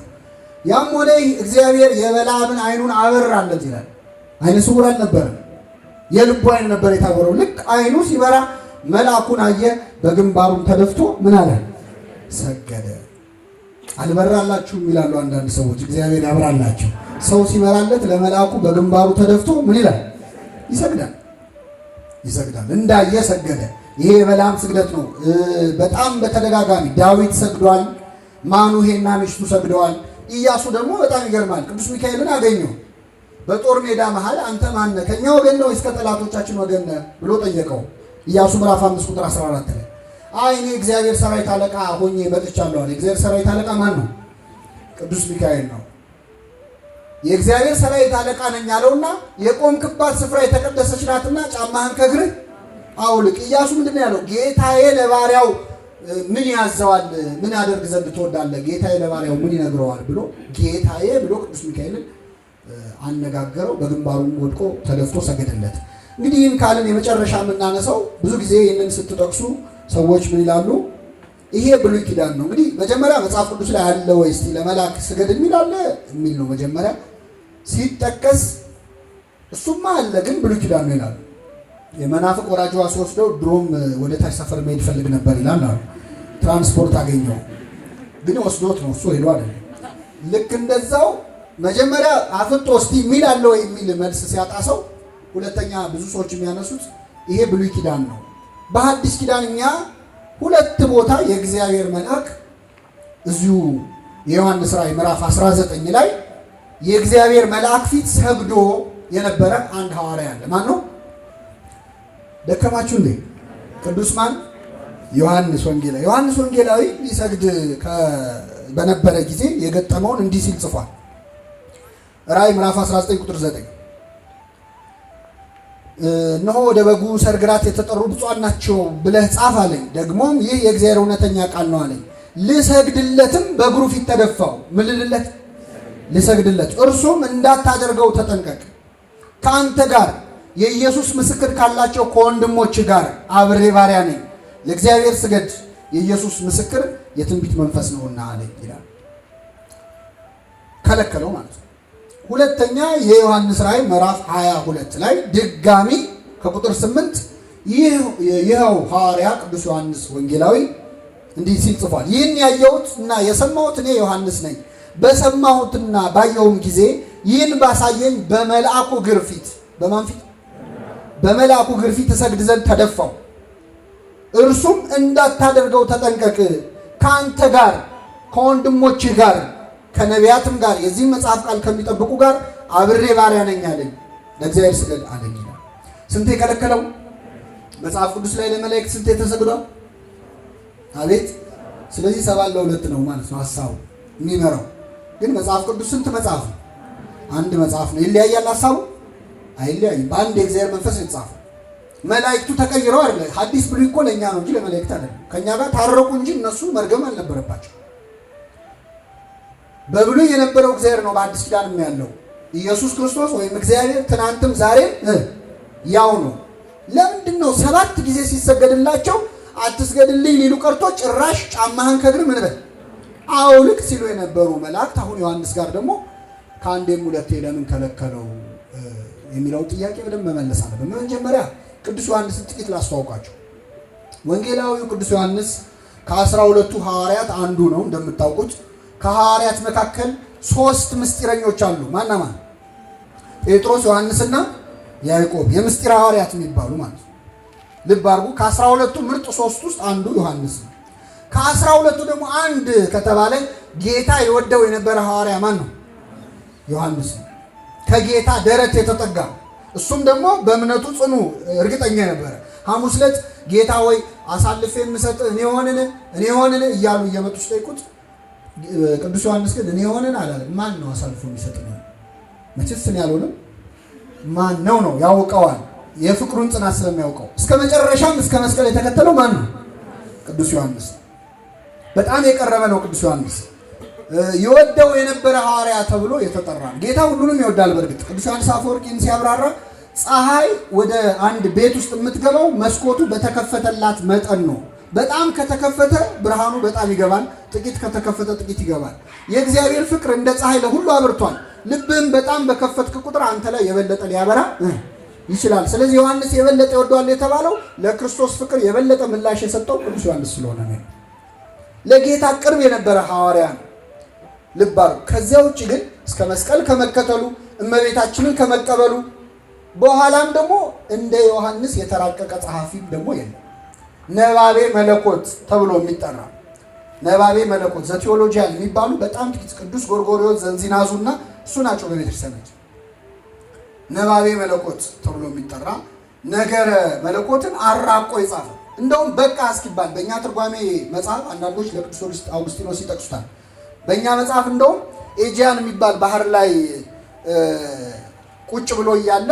ያም ሆነ እግዚአብሔር የበለዓምን አይኑን አበራለት ይላል። አይነ ስውር አልነበረም፣ የልቡ አይን ነበር የታወረው። ልክ አይኑ ሲበራ መልአኩን አየ። በግንባሩም ተደፍቶ ምን አለ? ሰገደ። አልበራላችሁም ይላሉ አንዳንድ ሰዎች። እግዚአብሔር ያብራላቸው። ሰው ሲበራለት ለመልአኩ በግንባሩ ተደፍቶ ምን ይላል? ይሰግዳል። ይሰግዳል። እንዳየ ሰገደ። ይሄ የበለዓም ስግደት ነው። በጣም በተደጋጋሚ ዳዊት ሰግዷል። ማኑሄና ሚስቱ ሰግደዋል። ኢያሱ ደግሞ በጣም ይገርማል። ቅዱስ ሚካኤልን አገኘው በጦር ሜዳ መሃል። አንተ ማነ? ከኛ ወገን ነው እስከ ጠላቶቻችን ወገን ብሎ ጠየቀው። ኢያሱ ምዕራፍ 5 ቁጥር 14 ላይ አይ እኔ እግዚአብሔር ሰራዊት አለቃ ሆኜ መጥቻለሁ አለ። እግዚአብሔር ሰራዊት አለቃ ማን ነው? ቅዱስ ሚካኤል ነው። የእግዚአብሔር ሰራዊት አለቃ ነኝ አለውና የቆምክባት ስፍራ የተቀደሰች ናትና ጫማህን ከእግርህ አውልቅ። ኢያሱ ምንድን ነው ያለው? ጌታዬ ለባሪያው ምን ያዘዋል? ምን ያደርግ ዘንድ ትወዳለህ? ጌታዬ ለባሪያው ምን ይነግረዋል ብሎ ጌታዬ ብሎ ቅዱስ ሚካኤልን አነጋገረው። በግንባሩም ወድቆ ተደፍቶ ሰገደለት። እንግዲህ ይህን ካልን የመጨረሻ የምናነሳው ብዙ ጊዜ ይህንን ስትጠቅሱ ሰዎች ምን ይላሉ? ይሄ ብሉይ ኪዳን ነው። እንግዲህ መጀመሪያ መጽሐፍ ቅዱስ ላይ አለ ወይ እስቲ ለመላክ ስገድ የሚል አለ የሚል ነው መጀመሪያ ሲጠቀስ። እሱማ አለ ግን ብሉይ ኪዳን ነው ይላሉ። የመናፍቅ ወራጅዋ ሲወስደው ድሮም ወደ ታች ሰፈር መሄድ ፈልግ ነበር ይላል አሉ። ትራንስፖርት አገኘው ግን ወስዶት ነው እሱ ሄዶ አይደለም። ልክ እንደዛው መጀመሪያ አፍጦ እስቲ የሚል አለ ወይ የሚል መልስ ሲያጣ ሰው ሁለተኛ ብዙ ሰዎች የሚያነሱት ይሄ ብሉይ ኪዳን ነው። በሐዲስ ኪዳን እኛ ሁለት ቦታ የእግዚአብሔር መልአክ እዚሁ የዮሐንስ ራእይ ምዕራፍ 19 ላይ የእግዚአብሔር መልአክ ፊት ሰግዶ የነበረ አንድ ሐዋርያ አለ። ማን ነው? ደከማችሁ እንዴ? ቅዱስ ማን? ዮሐንስ ወንጌላዊ። ዮሐንስ ወንጌላዊ ሊሰግድ በነበረ ጊዜ የገጠመውን እንዲህ ሲል ጽፏል። ራእይ ምዕራፍ 19 ቁጥር 9 እነሆ ወደ በጉ ሰርግ ራት የተጠሩ ብፁዓን ናቸው ብለህ ጻፍ አለኝ። ደግሞም ይህ የእግዚአብሔር እውነተኛ ቃል ነው አለኝ። ልሰግድለትም በእግሩ ፊት ተደፋው። ምን ልልለት? ልሰግድለት። እርሱም እንዳታደርገው ተጠንቀቅ፣ ከአንተ ጋር የኢየሱስ ምስክር ካላቸው ከወንድሞች ጋር አብሬ ባሪያ ነኝ። ለእግዚአብሔር ስገድ፣ የኢየሱስ ምስክር የትንቢት መንፈስ ነውና አለኝ ይላል። ከለከለው ማለት ነው። ሁለተኛ የዮሐንስ ራእይ ምዕራፍ 22 ላይ ድጋሚ ከቁጥር 8 ይኸው ሐዋርያ ቅዱስ ዮሐንስ ወንጌላዊ እንዲህ ሲል ጽፏል። ይህን ያየሁት እና የሰማሁት እኔ ዮሐንስ ነኝ። በሰማሁትና ባየሁም ጊዜ ይህን ባሳየኝ በመልአኩ እግር ፊት፣ በማን ፊት? በመልአኩ እግር ፊት እሰግድ ዘንድ ተደፋው። እርሱም እንዳታደርገው ተጠንቀቅ፣ ከአንተ ጋር ከወንድሞችህ ጋር ከነቢያትም ጋር የዚህ መጽሐፍ ቃል ከሚጠብቁ ጋር አብሬ ባሪያ ነኝ አለኝ። ለእግዚአብሔር ስገድ አለኝ ይላል። ስንቴ ከለከለው? መጽሐፍ ቅዱስ ላይ ለመላእክት ስንት ተሰግዷል? አቤት። ስለዚህ 7 ለ2 ነው ማለት ነው ሐሳቡ የሚመራው። ግን መጽሐፍ ቅዱስ ስንት መጽሐፍ ነው? አንድ መጽሐፍ ነው። ይለያያል ሐሳቡ? አይለያይም። በአንድ የእግዚአብሔር መንፈስ ነው የተጻፈው። መላእክቱ ተቀይረው አይደለ? ሐዲስ ብሉይ እኮ ለእኛ ነው እንጂ ለመላእክት አይደለም። ከእኛ ጋር ታረቁ እንጂ እነሱ መርገም አልነበረባቸው። በብሉይ የነበረው እግዚአብሔር ነው በአዲስ ኪዳንም ያለው ኢየሱስ ክርስቶስ ወይም እግዚአብሔር ትናንትም ዛሬም ያው ነው። ለምንድን ነው 7 ጊዜ ሲሰገድላቸው አትስገድልኝ ሊሉ ቀርቶ ጭራሽ ጫማህን ከእግር ምን በል አውልቅ ሲሉ የነበሩ መላእክት አሁን ዮሐንስ ጋር ደግሞ ከአንዴም ሁለቴ ለምን ከለከለው የሚለው ጥያቄ በደንብ መመለስ አለብን። በመጀመሪያ ቅዱስ ዮሐንስን ጥቂት ላስተዋውቃቸው። ወንጌላዊው ቅዱስ ዮሐንስ ከ12ቱ ሐዋርያት አንዱ ነው። እንደምታውቁት ከሐዋርያት መካከል 3 ምስጢረኞች አሉ። ማና ማን? ጴጥሮስ፣ ዮሐንስና ያዕቆብ የምስጢር ሐዋርያት የሚባሉ ማለት ነው። ልብ አድርጉ። ከ12ቱ ምርጥ 3 ውስጥ አንዱ ዮሐንስ ነው። ከ12ቱ ደግሞ አንድ ከተባለ ጌታ የወደው የነበረ ሐዋርያ ማን ነው? ዮሐንስ ነው። ከጌታ ደረት የተጠጋ እሱም ደግሞ በእምነቱ ጽኑ እርግጠኛ ነበረ። ሐሙስ ዕለት ጌታ ወይ አሳልፌ የምሰጥ እኔ ሆንን እያሉ እየመጡ ሲጠይቁት ቅዱስ ዮሐንስ ግን እኔ ሆንን አላለም። ማን ነው አሳልፎ የሚሰጥ ነው? መቼስ እኔ አልሆንም ማን ነው ያውቀዋል። የፍቅሩን ጽናት ስለሚያውቀው እስከ መጨረሻም እስከ መስቀል የተከተለው ማን ነው? ቅዱስ ዮሐንስ። በጣም የቀረበ ነው ቅዱስ ዮሐንስ። ይወደው የነበረ ሐዋርያ ተብሎ የተጠራ ጌታ ሁሉንም ይወዳል። በእርግጥ ቅዱስ ዮሐንስ አፈወርቂን ሲያብራራ ፀሐይ ወደ አንድ ቤት ውስጥ የምትገባው መስኮቱ በተከፈተላት መጠን ነው። በጣም ከተከፈተ ብርሃኑ በጣም ይገባል፣ ጥቂት ከተከፈተ ጥቂት ይገባል። የእግዚአብሔር ፍቅር እንደ ፀሐይ ለሁሉ አብርቷል። ልብህም በጣም በከፈትክ ቁጥር አንተ ላይ የበለጠ ሊያበራ ይችላል። ስለዚህ ዮሐንስ የበለጠ ይወደዋል የተባለው ለክርስቶስ ፍቅር የበለጠ ምላሽ የሰጠው ቅዱስ ዮሐንስ ስለሆነ ነው። ለጌታ ቅርብ የነበረ ሐዋርያ ነው። ልብ አድርጉ። ከዚያ ውጭ ግን እስከ መስቀል ከመከተሉ እመቤታችንን ከመቀበሉ በኋላም ደግሞ እንደ ዮሐንስ የተራቀቀ ጸሐፊም ደግሞ የለም። ነባቤ መለኮት ተብሎ የሚጠራ ነባቤ መለኮት ዘቴዎሎጂያን የሚባሉ በጣም ጥቂት ቅዱስ ጎርጎርዮስ ዘንዚናዙና እሱ ናቸው በቤተክርስቲያናችን። ነባቤ መለኮት ተብሎ የሚጠራ ነገረ መለኮትን አራቆ የጻፈ እንደውም በቃ እስኪባል በእኛ ትርጓሜ መጽሐፍ አንዳንዶች ለቅዱስ አውግስጢኖስ ይጠቅሱታል። በእኛ መጽሐፍ እንደውም ኤጂያን የሚባል ባህር ላይ ቁጭ ብሎ እያለ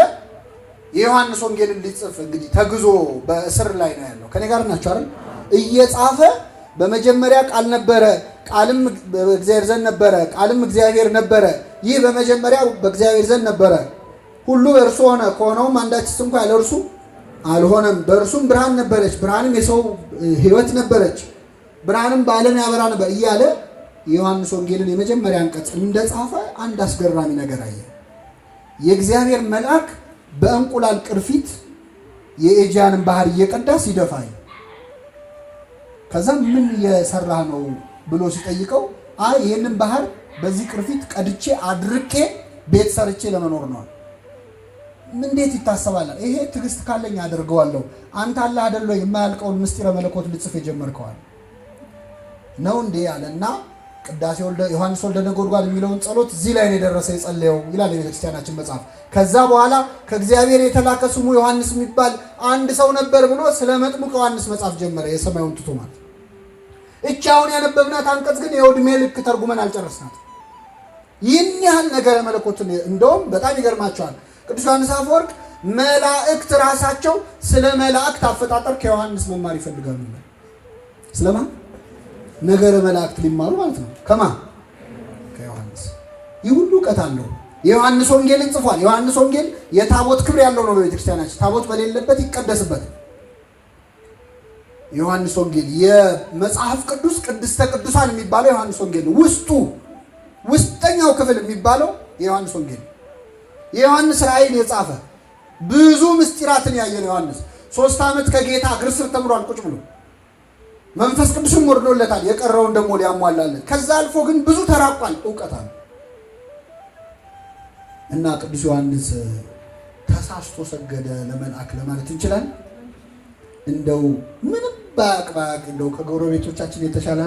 የዮሐንስ ወንጌልን ሊጽፍ እንግዲህ ተግዞ በእስር ላይ ነው ያለው። ከኔ ጋር ናቸው አይደል? እየጻፈ በመጀመሪያ ቃል ነበረ፣ ቃልም በእግዚአብሔር ዘንድ ነበረ፣ ቃልም እግዚአብሔር ነበረ። ይህ በመጀመሪያ በእግዚአብሔር ዘንድ ነበረ፣ ሁሉ በእርሱ ሆነ፣ ከሆነውም አንዳችስ እንኳ ያለ እርሱ አልሆነም። በእርሱም ብርሃን ነበረች፣ ብርሃንም የሰው ሕይወት ነበረች፣ ብርሃንም በዓለም ያበራ ነበር እያለ የዮሐንስ ወንጌልን የመጀመሪያ አንቀጽ እንደጻፈ አንድ አስገራሚ ነገር አየ። የእግዚአብሔር መልአክ በእንቁላል ቅርፊት የኤጂያንን ባህር እየቀዳ ሲደፋይ፣ ከዛ ምን እየሰራ ነው ብሎ ሲጠይቀው አይ ይህንን ባህር በዚህ ቅርፊት ቀድቼ አድርቄ ቤት ሰርቼ ለመኖር ነው። እንዴት ይታሰባል? ይሄ ትዕግስት ካለኝ አደርገዋለሁ። አንተ አለ አይደል የማያልቀውን ምስጢረ መለኮት ልጽፍ የጀመርከዋል ነው እንዴ አለና ቅዳሴ ዮሐንስ ወልደ ነጎድጓድ የሚለውን ጸሎት እዚህ ላይ ነው የደረሰ የጸለየው ይላል የቤተክርስቲያናችን መጽሐፍ። ከዛ በኋላ ከእግዚአብሔር የተላከ ስሙ ዮሐንስ የሚባል አንድ ሰው ነበር ብሎ ስለ መጥምቁ ዮሐንስ መጽሐፍ ጀመረ። የሰማዩን ትቶ ማለት እቺ አሁን ያነበብናት አንቀጽ ግን የዕድሜ ልክ ተርጉመን አልጨረስናት። ይህን ያህል ነገረ መለኮትን እንደውም በጣም ይገርማቸዋል። ቅዱስ ዮሐንስ አፈወርቅ መላእክት ራሳቸው ስለ መላእክት አፈጣጠር ከዮሐንስ መማር ይፈልጋሉ። ስለማን? ነገረ መላእክት ሊማሩ ማለት ነው። ከማን? ከዮሐንስ። ይህ ሁሉ እውቀት አለው። የዮሐንስ ወንጌልን ጽፏል። ዮሐንስ ወንጌል የታቦት ክብር ያለው ነው በቤተክርስቲያናችን። ታቦት በሌለበት ይቀደስበት። ዮሐንስ ወንጌል የመጽሐፍ ቅዱስ ቅድስተ ቅዱሳን የሚባለው ዮሐንስ ወንጌል ነው። ውስጠኛው ክፍል የሚባለው የዮሐንስ ወንጌል። የዮሐንስ ራእይን የጻፈ ብዙ ምስጢራትን ያየ ነው ዮሐንስ። 3 ዓመት ከጌታ እግር ስር ተምሯል ቁጭ ብሎ። መንፈስ ቅዱስም ወርዶለታል የቀረውን ደግሞ ሊያሟላለን። ከዛ አልፎ ግን ብዙ ተራቋል፣ እውቀት አለ እና ቅዱስ ዮሐንስ ተሳስቶ ሰገደ ለመልአክ ለማለት እንችላለን። እንደው ምንም ባያቅ እንደው ከጎረቤቶቻችን የተሻለ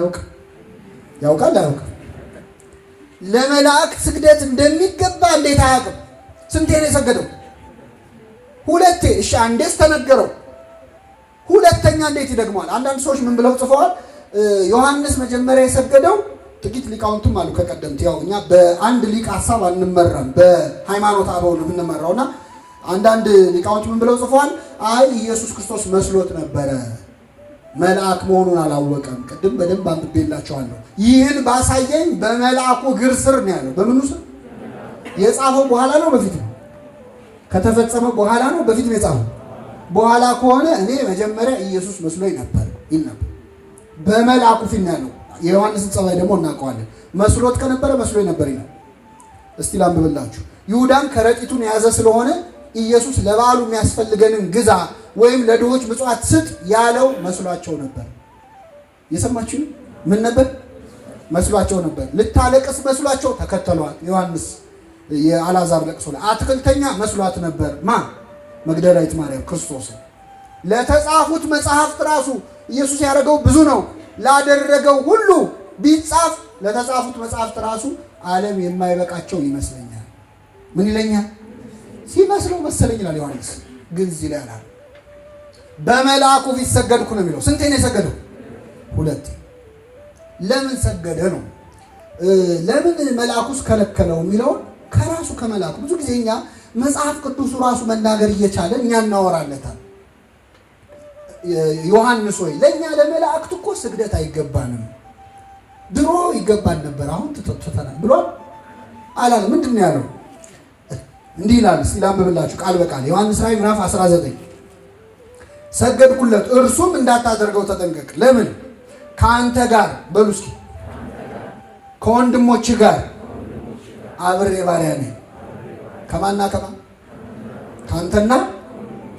ያውቃል አያውቅም? ለመልአክ ስግደት እንደሚገባ እንዴት አያውቅም? ስንቴ ነው የሰገደው? 2። እሺ አንዴስ ተነገረው። ሁለተኛ እንዴት ይደግመዋል? አንዳንድ ሰዎች ምን ብለው ጽፈዋል? ዮሐንስ መጀመሪያ የሰገደው ጥቂት ሊቃውንቱም አሉ ከቀደምት። ያው እኛ በአንድ ሊቅ ሀሳብ አንመራም፣ በሃይማኖት አበው ነው የምንመራውና አንዳንድ ሊቃውንት ምን ብለው ጽፈዋል? አይ ኢየሱስ ክርስቶስ መስሎት ነበረ፣ መልአክ መሆኑን አላወቀም። ቅድም በደንብ አንብቤላቸዋለሁ። ይህን ባሳየኝ በመልአኩ እግር ስር ነው ያለው። በምኑ ስር የጻፈው? በኋላ ነው በፊት ነው? ከተፈጸመ በኋላ ነው በፊት ነው የጻፈው? በኋላ ከሆነ እኔ መጀመሪያ ኢየሱስ መስሎኝ ነበር ይል ነበር። በመልአኩ ፊት ነው ያለው። የዮሐንስን ጸባይ ደግሞ እናውቀዋለን። መስሎት ከነበረ መስሎኝ ነበር ይላል። እስቲ ላንብብላችሁ። ይሁዳን ከረጢቱን የያዘ ስለሆነ ኢየሱስ ለበዓሉ የሚያስፈልገንን ግዛ ወይም ለድሆች ምጽዋት ስጥ ያለው መስሏቸው ነበር። የሰማችሁ ምን ነበር? መስሏቸው ነበር። ልታለቅስ መስሏቸው ተከተሏት። ዮሐንስ የአልዓዛር ለቅሶ ላይ አትክልተኛ መስሏት ነበር። መግደላዊት ማርያም ክርስቶስን። ለተጻፉት መጽሐፍት ራሱ ኢየሱስ ያደረገው ብዙ ነው። ላደረገው ሁሉ ቢጻፍ ለተጻፉት መጽሐፍት ራሱ ዓለም የማይበቃቸው ይመስለኛል። ምን ይለኛል? ሲመስለው መሰለኝ ይላል ዮሐንስ። ግን እዚህ ላይ አላል። በመልአኩ ፊት ሰገድኩ ነው የሚለው። ስንቴ ነው የሰገደው? ሁለት። ለምን ሰገደ ነው? ለምን መልአኩስ ከለከለው የሚለውን ከራሱ ከመልአኩ ብዙ ጊዜ እኛ መጽሐፍ ቅዱሱ ራሱ መናገር እየቻለ እኛ እናወራለታል። ዮሐንስ ሆይ ለእኛ ለመላእክት እኮ ስግደት አይገባንም፣ ድሮ ይገባን ነበር አሁን ትተናል ብሏል አላለም? ምንድን ነው ያለው? እንዲህ ይላል። እስቲ ላንብብላችሁ ቃል በቃል ዮሐንስ ራዕይ ምዕራፍ 19 ሰገድኩለት፣ እርሱም እንዳታደርገው ተጠንቀቅ። ለምን? ከአንተ ጋር በሉ እስኪ ከወንድሞች ጋር አብሬ ባሪያ ነኝ። ከማና ከማን? ከአንተና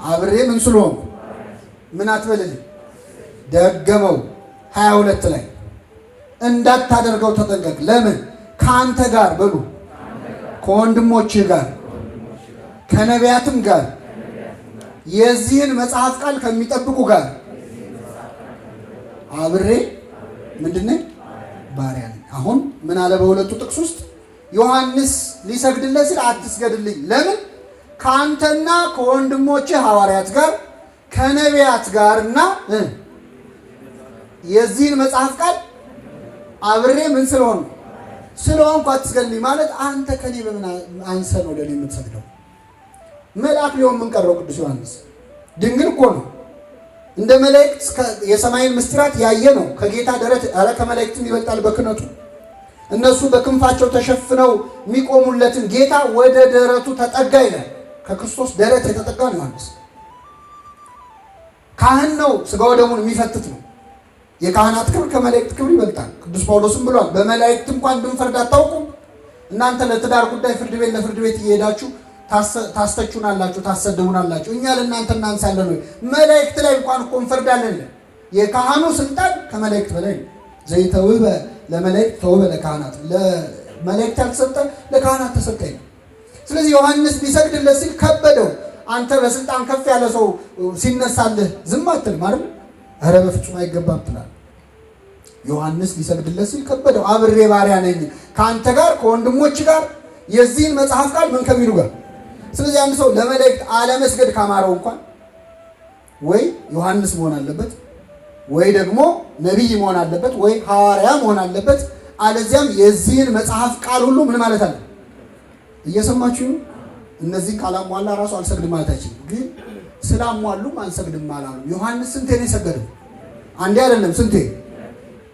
አብሬ ምን ስለሆንኩ? ምን አትበልልኝ? ደገመው 22 ላይ እንዳታደርገው ተጠንቀቅ። ለምን? ከአንተ ጋር በሉ ከወንድሞችህ ጋር ከነቢያትም ጋር የዚህን መጽሐፍ ቃል ከሚጠብቁ ጋር አብሬ ምንድነው? ባሪያ ነኝ። አሁን ምን አለ በሁለቱ ጥቅስ ውስጥ? ዮሐንስ ሊሰግድለት ሲል አትስገድልኝ። ለምን? ከአንተና ከወንድሞችህ ሐዋርያት ጋር ከነቢያት ጋርና የዚህን መጽሐፍ ቃል አብሬ ምን ስለሆንኩ አትስገድልኝ ማለት አንተ ከኔ በምን አንሰ ነው ለኔ የምትሰግደው? መልአክ ሊሆን ምን ቀረው? ቅዱስ ዮሐንስ ድንግል እኮ ነው። እንደ መላእክት የሰማይን ምስጢራት ያየ ነው። ከጌታ ደረት አረ ከመላእክትም ይበልጣል በክነቱ። እነሱ በክንፋቸው ተሸፍነው የሚቆሙለትን ጌታ ወደ ደረቱ ተጠጋ ይላል። ከክርስቶስ ደረት የተጠጋ ነው ዮሐንስ። ካህን ነው፣ ስጋ ወደሙን የሚፈትት ነው። የካህናት ክብር ከመላእክት ክብር ይበልጣል። ቅዱስ ጳውሎስም ብሏል፣ በመላእክት እንኳን ብንፈርድ አታውቁም። እናንተ ለትዳር ጉዳይ ፍርድ ቤት ለፍርድ ቤት እየሄዳችሁ ታስተቹናላችሁ፣ ታሰደቡናላችሁ። እኛ ለእናንተ እናንሳለን ወይ? መላእክት ላይ እንኳን እኮ እንፈርዳለን። የካህኑ ስልጣን ከመላእክት በላይ ነው። ዘይተውበ ለመላእክት ተውበ ለካህናት፣ ለመላእክት ያልተሰጠ ለካህናት ተሰጠኝ። ስለዚህ ዮሐንስ ሊሰግድለት ሲል ከበደው። አንተ በስልጣን ከፍ ያለ ሰው ሲነሳልህ ዝም አትልም አይደል? ኧረ በፍጹም አይገባም ትላለህ። ዮሐንስ ሊሰግድለት ሲል ከበደው። አብሬ ባሪያ ነኝ ከአንተ ጋር ከወንድሞች ጋር የዚህን መጽሐፍ ቃል ምን ከሚሉ ጋር። ስለዚህ አንድ ሰው ለመላእክት አለመስገድ ካማረው እንኳን ወይ ዮሐንስ መሆን አለበት ወይ ደግሞ ነቢይ መሆን አለበት ወይ ሐዋርያ መሆን አለበት። አለዚያም የዚህን መጽሐፍ ቃል ሁሉ ምን ማለት አለ? እየሰማችሁ ነው። እነዚህ ካላሟላ ራሱ አልሰግድም ማለት አይችልም። ግን ስላሟሉም አልሰግድም አላሉ። ዮሐንስ ስንቴ ነው የሰገደው? አንዴ አይደለም ስንቴ።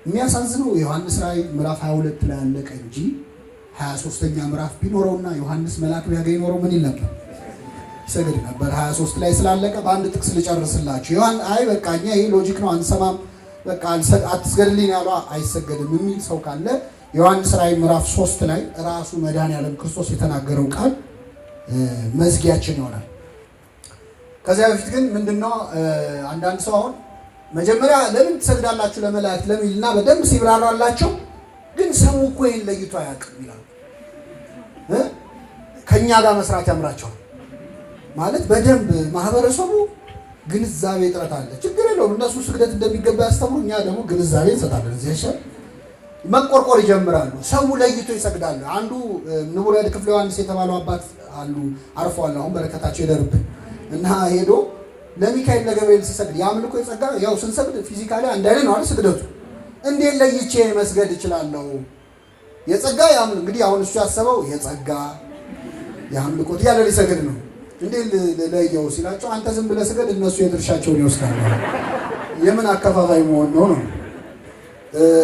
የሚያሳዝነው ዮሐንስ ራዕይ ምዕራፍ 22 ላይ ያለቀ እንጂ 23ኛ ምዕራፍ ቢኖረውና ዮሐንስ መልአክ ቢያገኝ ኖሮ ምን ይል ነበር? ይሰግድ ነበር። 23 ላይ ስላለቀ በአንድ ጥቅስ ልጨርስላችሁ። አይ በቃ እኛ ይሄ ሎጂክ ነው አንሰማም፣ በቃ አትስገድልኝ ያለው አይሰገድም የሚል ሰው ካለ ዮሐንስ ራዕይ ምዕራፍ 3 ላይ ራሱ መድኃኔዓለም ክርስቶስ የተናገረው ቃል መዝጊያችን ይሆናል። ከዚያ በፊት ግን ምንድነው አንዳንድ ሰው አሁን መጀመሪያ ለምን ትሰግዳላችሁ ለመላእክት ለሚልና በደንብ ሲብራራላቸው ግን ሰው እኮ ይሄን ለይቶ አያውቅም ይላሉ። ከኛ ጋር መስራት ያምራቸዋል ማለት በደንብ ማህበረሰቡ ግንዛቤ እጥረት አለ። ችግር የለውም እነሱ ስግደት እንደሚገባ ያስተምሩ፣ እኛ ደግሞ ግንዛቤ እንሰጣለን። እዚህ ይሻል መቆርቆር ይጀምራሉ። ሰው ለይቶ ይሰግዳል። አንዱ ንቡረ ክፍለ ዮሐንስ የተባለው አባት አሉ፣ አርፈዋል። አሁን በረከታቸው ይደርብን እና ሄዶ ለሚካኤል ለገብርኤል ሲሰግድ የአምልኮ የጸጋ ያው ስንሰግድ ፊዚካሊ አንድ አይነት ነው አይደል ስግደቱ። እንዴት ለይቼ መስገድ እችላለሁ? የጸጋ ያምል እንግዲህ አሁን እሱ ያሰበው የጸጋ የአምልኮት ያለ ሊሰግድ ነው። እንዴት ለየው ሲላቸው አንተ ዝም ብለህ ስገድ እነሱ የድርሻቸውን ይወስዳሉ። የምን አከፋፋይ መሆን ነው ነው።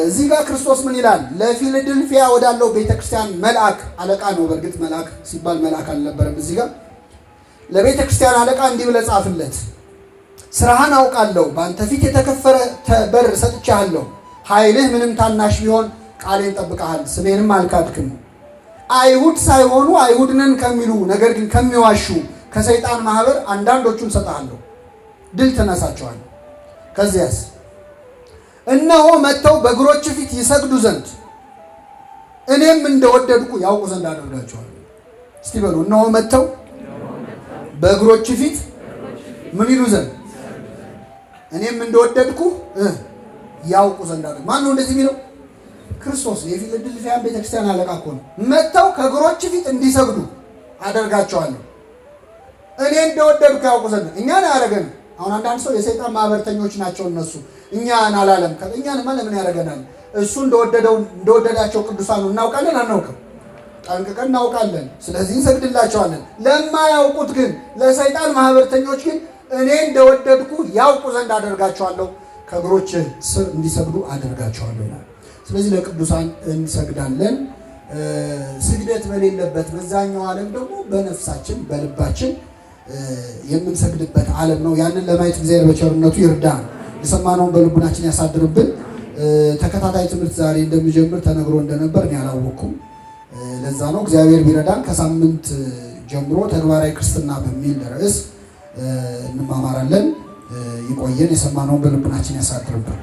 እዚህ ጋር ክርስቶስ ምን ይላል? ለፊልድልፊያ ወዳለው ቤተክርስቲያን መልአክ አለቃ ነው። በእርግጥ መልአክ ሲባል መልአክ አልነበረም። እዚህ ጋር ለቤተክርስቲያን አለቃ እንዲህ ብለህ ጻፍለት፣ ስራህን አውቃለሁ፣ በአንተ ፊት የተከፈረ በር ሰጥቻለሁ። ኃይልህ ምንም ታናሽ ቢሆን ቃሌን ጠብቀሃል፣ ስሜንም አልካድክም። አይሁድ ሳይሆኑ አይሁድ ነን ከሚሉ ነገር ግን ከሚዋሹ ከሰይጣን ማህበር አንዳንዶቹን ሰጥሃለሁ፣ ድል ትነሳቸዋለህ። ከዚያስ እነሆ መጥተው በእግሮች ፊት ይሰግዱ ዘንድ እኔም እንደወደድኩ ያውቁ ዘንድ አደርጋቸዋለሁ። እስቲ በሉ እነሆ መጥተው በእግሮች ፊት ምን ይሉ ዘንድ እኔም እንደወደድኩ ያውቁ ዘንድ አደርጋቸዋለሁ። ማን ነው እንደዚህ የሚለው? ክርስቶስ። የፊልድልፊያን ቤተክርስቲያን አለቃ እኮ ነው። መጥተው ከእግሮች ፊት እንዲሰግዱ አደርጋቸዋለሁ እኔ እንደወደድኩ ያውቁ ዘንድ። እኛን አያደርገንም። አሁን አንዳንድ ሰው የሰይጣን ማህበርተኞች ናቸው እነሱ እኛን አላለም። እኛንማ ለምን ያደርገናል? እሱ እንደወደዳቸው ቅዱሳኑ እናውቃለን አናውቅም? ጠንቅቀን እናውቃለን። ስለዚህ እንሰግድላቸዋለን። ለማያውቁት ግን ለሰይጣን ማህበርተኞች ግን እኔ እንደወደድኩ ያውቁ ዘንድ አደርጋቸዋለሁ፣ ከእግሮች ስር እንዲሰግዱ አደርጋቸዋለሁ ይላል። ስለዚህ ለቅዱሳን እንሰግዳለን። ስግደት በሌለበት በዛኛው ዓለም ደግሞ በነፍሳችን በልባችን የምንሰግድበት ዓለም ነው። ያንን ለማየት እግዚአብሔር በቸርነቱ ይርዳን። የሰማነውን በልቡናችን ያሳድርብን። ተከታታይ ትምህርት ዛሬ እንደሚጀምር ተነግሮ እንደነበር እኔ አላወቅኩም። ለዛ ነው እግዚአብሔር ቢረዳን ከሳምንት ጀምሮ ተግባራዊ ክርስትና በሚል ርዕስ እንማማራለን። ይቆየን። የሰማነውን በልቡናችን ያሳድርብን።